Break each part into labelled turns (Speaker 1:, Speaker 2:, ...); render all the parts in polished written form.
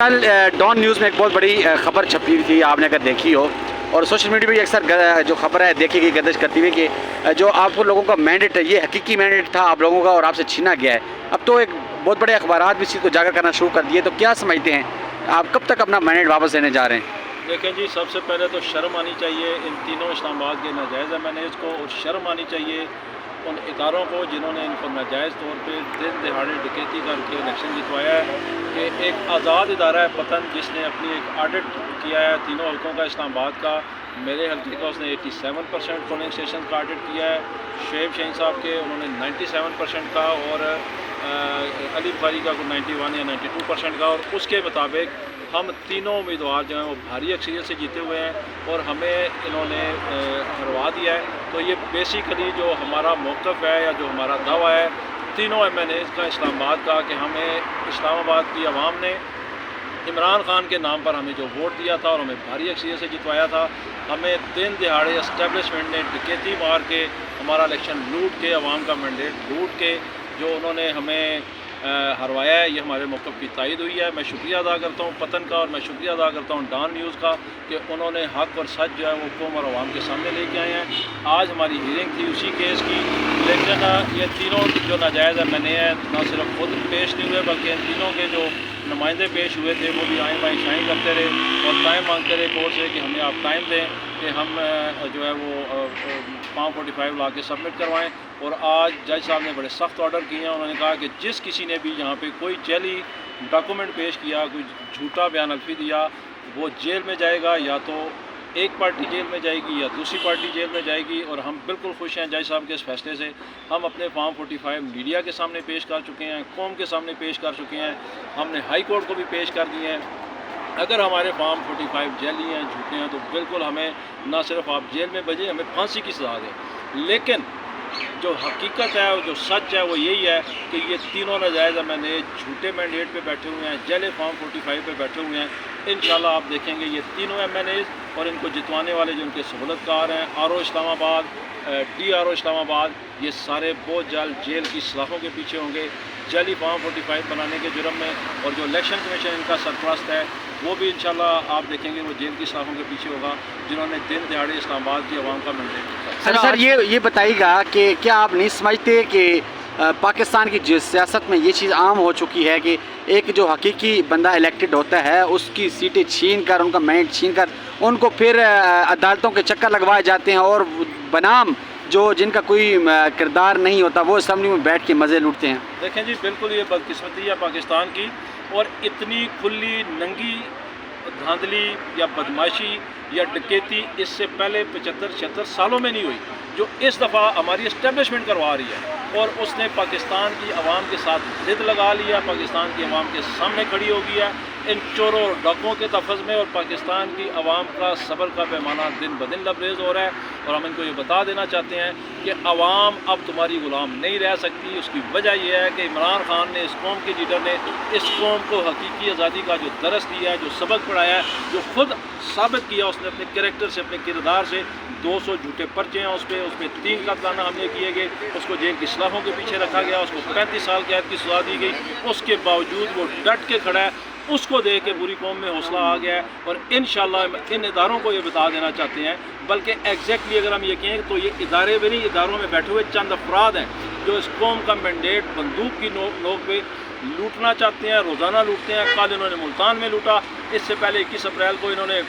Speaker 1: کل Dawn news میں ایک بہت بڑی خبر چھپی ہوئی تھی، آپ نے اگر دیکھی ہو، اور سوشل میڈیا پہ اکثر جو خبر ہے دیکھی گئی گردش کرتی ہوئی کہ جو آپ لوگوں کا مینڈیٹ ہے یہ حقیقی مینڈیٹ تھا آپ لوگوں کا اور آپ سے چھینا گیا ہے۔ اب تو ایک بہت بڑے اخبارات بھی اس چیز کو اجاگر کرنا شروع کر دیے، تو کیا سمجھتے ہیں آپ کب تک اپنا مینڈیٹ واپس لینے جا رہے ہیں؟
Speaker 2: دیکھیں جی، سب سے پہلے تو شرم آنی چاہیے ان تینوں اسلام آباد کے ناجائز مینیج کو، اور شرم آنی چاہیے ان اداروں کو جنہوں نے ان کو ناجائز طور پہ دن دہاڑے ڈکیتی کر کے الیکشن جتوایا ہے، کہ ایک آزاد ادارہ ہے پتن جس نے اپنی ایک آڈٹ کیا ہے تینوں حلقوں کا، اسلام آباد کا، میرے حلقے کا اس نے 87% پولنگ اسٹیشن کا آڈٹ کیا ہے، شعیب شہین صاحب کے انہوں نے 97% کا، اور علی بخاری کا کوئی 91 یا 92% کا، اور اس کے مطابق ہم تینوں امیدوار جو ہیں وہ بھاری اکثریت سے جیتے ہوئے ہیں اور ہمیں انہوں نے ہروا دیا ہے۔ تو یہ بیسیکلی جو ہمارا موقف ہے یا جو ہمارا دعویٰ ہے تینوں ایم این ایز کا اسلام آباد کا، کہ ہمیں اسلام آباد کی عوام نے عمران خان کے نام پر ہمیں جو ووٹ دیا تھا اور ہمیں بھاری اکثریت سے جتوایا تھا، ہمیں دن دہاڑے اسٹیبلشمنٹ نے ڈکیتی مار کے ہمارا الیکشن لوٹ کے، عوام کا مینڈیٹ لوٹ کے جو انہوں نے ہمیں ہروایا ہے، یہ ہمارے موقف کی تائید ہوئی ہے۔ میں شکریہ ادا کرتا ہوں پتن کا، اور میں شکریہ ادا کرتا ہوں ڈان نیوز کا کہ انہوں نے حق اور سچ جو ہے وہ قوم اور عوام کے سامنے لے کے آئے ہیں۔ آج ہماری ہیئرنگ تھی اسی کیس کی، لیکن یہ تینوں جو ناجائز ایم این اے ہیں نہ صرف خود پیش نہیں ہوئے بلکہ ان تینوں کے جو نمائندے پیش ہوئے تھے وہ بھی آئیں بائیں شائیں کرتے رہے اور ٹائم مانگتے رہے کورٹ سے کہ ہمیں آپ ٹائم دیں کہ ہم جو ہے وہ فارم 45 لا کے سبمٹ کروائیں۔ اور آج جج صاحب نے بڑے سخت آرڈر کیے ہیں، انہوں نے کہا کہ جس کسی نے بھی یہاں پہ کوئی جعلی ڈاکومنٹ پیش کیا، کوئی جھوٹا بیان الفی دیا، وہ جیل میں جائے گا، یا تو ایک پارٹی جیل میں جائے گی یا دوسری پارٹی جیل میں جائے گی۔ اور ہم بالکل خوش ہیں جج صاحب کے اس فیصلے سے۔ ہم اپنے فارم 45 میڈیا کے سامنے پیش کر چکے ہیں، قوم کے سامنے پیش کر چکے ہیں، ہم نے ہائی کورٹ کو بھی پیش کر دیے ہیں۔ اگر ہمارے فارم 45 جعلی ہیں، جھوٹے ہیں، تو بالکل ہمیں نہ صرف آپ جیل میں بھیجیں، ہمیں پھانسی کی سزا دیں۔ لیکن جو حقیقت ہے اور جو سچ ہے وہ یہی ہے کہ یہ تینوں ناجائز ایم این اے جھوٹے مینڈیٹ پہ بیٹھے ہوئے ہیں، جعلی فارم 45 پہ بیٹھے ہوئے ہیں۔ انشاءاللہ آپ دیکھیں گے یہ تینوں ایم این ایز اور ان کو جتوانے والے جو ان کے سہولت کار ہیں، آر او اسلام آباد، ڈی آر او اسلام آباد، یہ سارے بہت جلد جیل کی سلاخوں کے پیچھے ہوں گے جعلی فارم 45 بنانے کے جرم میں۔ اور جو الیکشن کمیشن ان کا سرپرست ہے وہ بھی انشاءاللہ آپ دیکھیں گے وہ جیل کی سلاخوں کے پیچھے ہوگا، جنہوں نے دن دہاڑے اسلام آباد کی عوام کا مینڈیٹ کیا۔
Speaker 1: سر یہ بتائیے گا کہ کیا آپ نہیں سمجھتے کہ پاکستان کی جو سیاست میں یہ چیز عام ہو چکی ہے کہ ایک جو حقیقی بندہ الیکٹڈ ہوتا ہے اس کی سیٹیں چھین کر، ان کا مینڈیٹ چھین کر ان کو پھر عدالتوں کے چکر لگوائے جاتے ہیں، اور بنام جو جن کا کوئی کردار نہیں ہوتا وہ اسمبلی میں بیٹھ کے مزے لوٹتے ہیں؟
Speaker 2: دیکھیں جی، بالکل یہ بدقسمتی ہے پاکستان کی، اور اتنی کھلی ننگی دھاندلی یا بدماشی یا ڈکیتی اس سے پہلے 75-76 سالوں میں نہیں ہوئی، جو اس دفعہ ہماری اسٹیبلشمنٹ کروا رہی ہے۔ اور اس نے پاکستان کی عوام کے ساتھ ضد لگا لیا، پاکستان کی عوام کے سامنے کھڑی ہو گیا ان چوروں اور ڈاکوؤں کے تفظ میں، اور پاکستان کی عوام کا صبر کا پیمانہ دن بدن لبریز ہو رہا ہے۔ اور ہم ان کو یہ بتا دینا چاہتے ہیں کہ عوام اب تمہاری غلام نہیں رہ سکتی۔ اس کی وجہ یہ ہے کہ عمران خان نے، اس قوم کے لیڈر نے، اس قوم کو حقیقی آزادی کا جو درس دیا ہے، جو سبق پڑھایا ہے، جو خود ثابت کیا اس نے اپنے کریکٹر سے، اپنے کردار سے۔ 200 جھوٹے پرچے ہیں اس پہ 3 قاتلانہ حملے کیے گئے، اس کو جیل کی سلاخوں کے پیچھے رکھا گیا، اس کو 35 سال قید کی سزا دی گئی، اس کے باوجود وہ ڈٹ کے کھڑا ہے۔ اس کو دیکھ کے پوری قوم میں حوصلہ آ گیا ہے، اور انشاءاللہ ان اداروں کو یہ بتا دینا چاہتے ہیں، بلکہ ایگزیکٹلی اگر ہم یہ کہیں تو یہ ادارے بھی نہیں، اداروں میں بیٹھے ہوئے چند افراد ہیں جو اس قوم کا مینڈیٹ بندوق کی نوک پہ لوٹنا چاہتے ہیں، روزانہ لوٹتے ہیں۔ کل انہوں نے ملتان میں لوٹا، اس سے پہلے 21 اپریل کو انہوں نے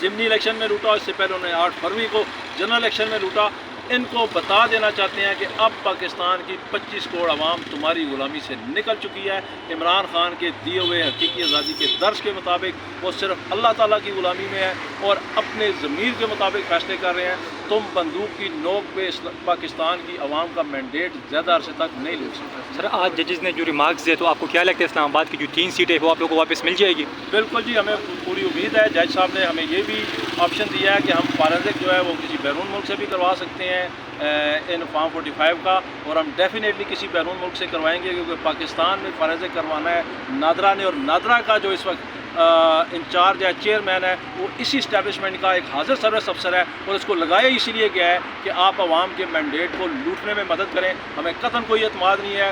Speaker 2: ضمنی الیکشن میں لوٹا، اس سے پہلے انہوں نے 8 فروری کو جنرل الیکشن میں لوٹا۔ ان کو بتا دینا چاہتے ہیں کہ اب پاکستان کی 25 کروڑ عوام تمہاری غلامی سے نکل چکی ہے۔ عمران خان کے دیے ہوئے حقیقی آزادی کے درس کے مطابق وہ صرف اللہ تعالیٰ کی غلامی میں ہے اور اپنے ضمیر کے مطابق فیصلے کر رہے ہیں۔ تم بندوق کی نوک پہ پاکستان کی عوام کا مینڈیٹ زیادہ عرصے تک نہیں لے سکتے۔
Speaker 3: سر آج ججز نے جو ریمارکس دیے تو آپ کو کیا لگتا ہے اسلام آباد کی جو 3 سیٹیں وہ آپ لوگوں کو واپس مل جائے گی؟
Speaker 2: بالکل جی، ہمیں پوری امید ہے۔ جج صاحب نے ہمیں یہ بھی آپشن دیا ہے کہ ہم فارنزک جو ہے وہ کسی بیرون ملک سے بھی کروا سکتے ہیں ان فارم 45 کا، اور ہم ڈیفینیٹلی کسی بیرون ملک سے کروائیں گے، کیونکہ پاکستان میں فارنزک کروانا ہے نادرا نے، اور نادرا کا جو اس وقت انچارج ہے، چیئرمین ہے، وہ اسی اسٹیبلشمنٹ کا ایک حاضر سروس افسر ہے، اور اس کو لگایا اسی لیے گیا ہے کہ آپ عوام کے مینڈیٹ کو لوٹنے میں مدد کریں۔ ہمیں قطعاً کوئی اعتماد نہیں ہے